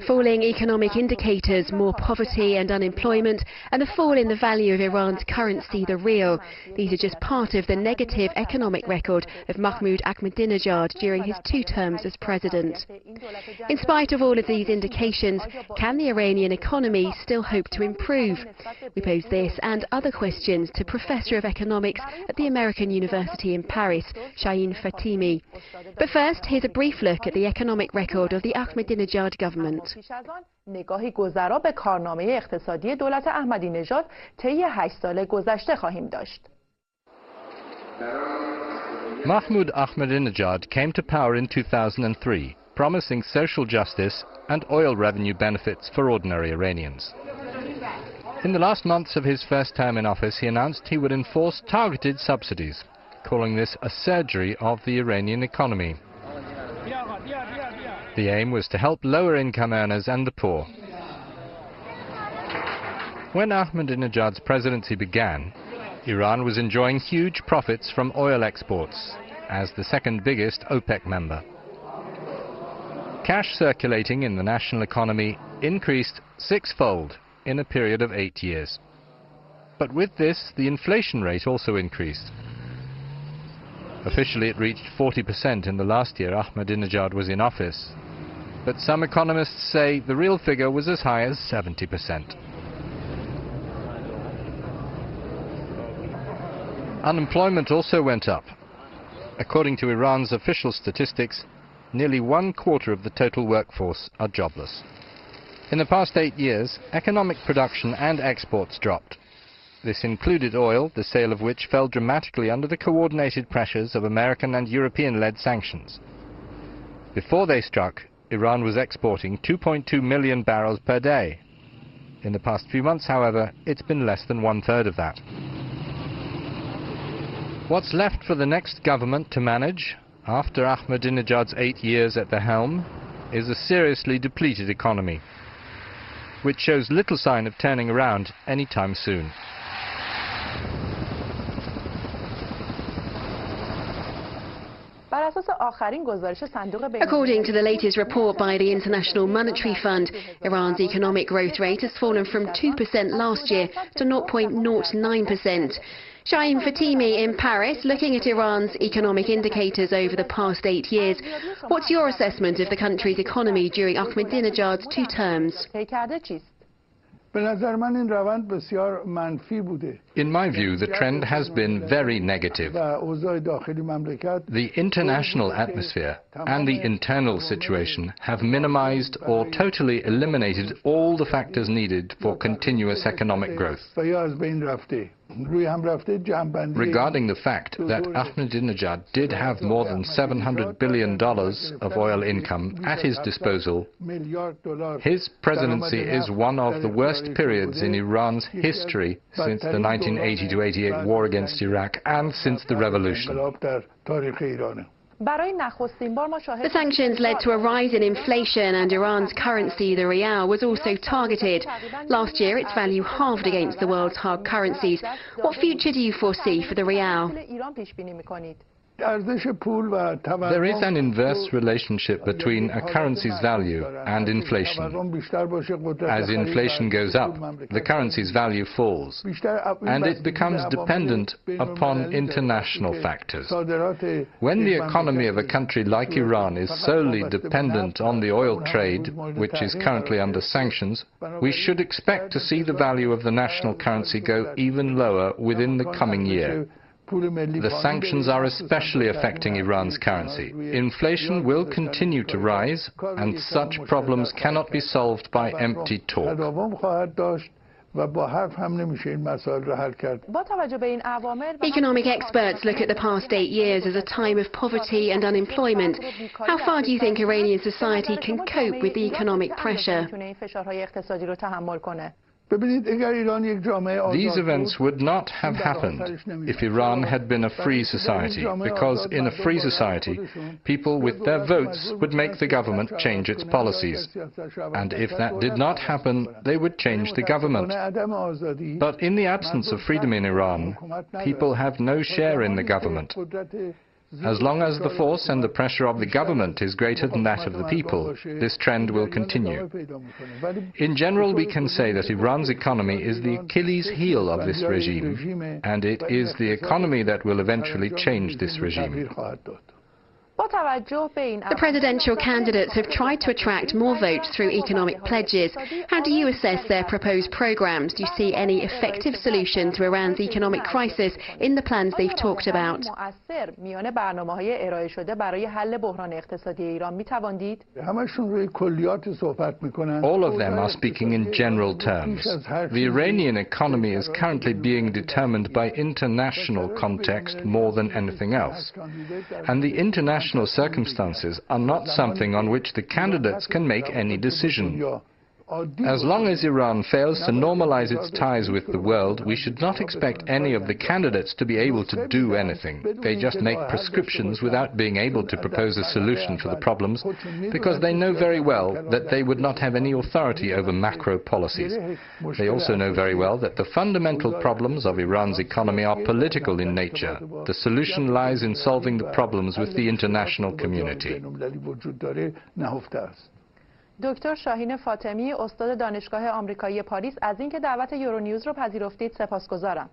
Falling economic indicators, more poverty and unemployment, and the fall in the value of Iran's currency, the rial. These are just part of the negative economic record of Mahmoud Ahmadinejad during his 2 terms as president. In spite of all of these indications, can the Iranian economy still hope to improve? We pose this and other questions to Professor of Economics at the American University in Paris, Shahin Fatimi. But first, here's a brief look at the economic record of the Ahmadinejad government. نگاهی گذرا به کارنامه اقتصادی دولت احمدی‌نژاد طی 8 سال گذشته خواهیم داشت. Mahmoud Ahmadinejad came to power in 2003, promising social justice and oil revenue benefits for ordinary Iranians. In the last months of his first term in office, he announced he would enforce targeted subsidies, calling this a surgery of the Iranian economy. The aim was to help lower-income earners and the poor. When Ahmadinejad's presidency began, Iran was enjoying huge profits from oil exports, as the second biggest OPEC member. Cash circulating in the national economy increased 6-fold in a period of 8 years. But with this, the inflation rate also increased. Officially, it reached 40% in the last year Ahmadinejad was in office. But some economists say the real figure was as high as 70%. Unemployment also went up. According to Iran's official statistics, nearly 1/4 of the total workforce are jobless. In the past 8 years, economic production and exports dropped. This included oil, the sale of which fell dramatically under the coordinated pressures of American and European-led sanctions. Before they struck, Iran was exporting 2.2 million barrels per day. In the past few months, however, it's been less than 1/3 of that. What's left for the next government to manage, after Ahmadinejad's 8 years at the helm, is a seriously depleted economy, which shows little sign of turning around anytime soon. According to the latest report by the International Monetary Fund, Iran's economic growth rate has fallen from 2% last year to 0.09%. Shahin Fatimi in Paris, looking at Iran's economic indicators over the past 8 years, what's your assessment of the country's economy during Ahmadinejad's 2 terms? In my view, the trend has been very negative. The international atmosphere and the internal situation have minimized or totally eliminated all the factors needed for continuous economic growth. Regarding the fact that Ahmadinejad did have more than $700 billion of oil income at his disposal, his presidency is one of the worst periods in Iran's history since the 1980-88 war against Iraq and since the revolution. The sanctions led to a rise in inflation, and Iran's currency, the rial, was also targeted. Last year, its value halved against the world's hard currencies. What future do you foresee for the rial? There is an inverse relationship between a currency's value and inflation. As inflation goes up, the currency's value falls, and it becomes dependent upon international factors. When the economy of a country like Iran is solely dependent on the oil trade, which is currently under sanctions, we should expect to see the value of the national currency go even lower within the coming year. The sanctions are especially affecting Iran's currency. Inflation will continue to rise, and such problems cannot be solved by empty talk. Economic experts look at the past 8 years as a time of poverty and unemployment. How far do you think Iranian society can cope with the economic pressure? These events would not have happened if Iran had been a free society, because in a free society, people with their votes would make the government change its policies. And if that did not happen, they would change the government. But in the absence of freedom in Iran, people have no share in the government. As long as the force and the pressure of the government is greater than that of the people, this trend will continue. In general, we can say that Iran's economy is the Achilles heel of this regime, and it is the economy that will eventually change this regime. The presidential candidates have tried to attract more votes through economic pledges. How do you assess their proposed programs? Do you see any effective solution to Iran's economic crisis in the plans they've talked about? All of them are speaking in general terms. The Iranian economy is currently being determined by international context more than anything else. And the international circumstances are not something on which the candidates can make any decision. As long as Iran fails to normalize its ties with the world, we should not expect any of the candidates to be able to do anything. They just make prescriptions without being able to propose a solution for the problems, because they know very well that they would not have any authority over macro policies. They also know very well that the fundamental problems of Iran's economy are political in nature. The solution lies in solving the problems with the international community. دکتر شاهین فاطمی، استاد دانشگاه آمریکایی پاریس، از اینکه دعوت یورونیوز رو پذیرفتید سپاسگزارم.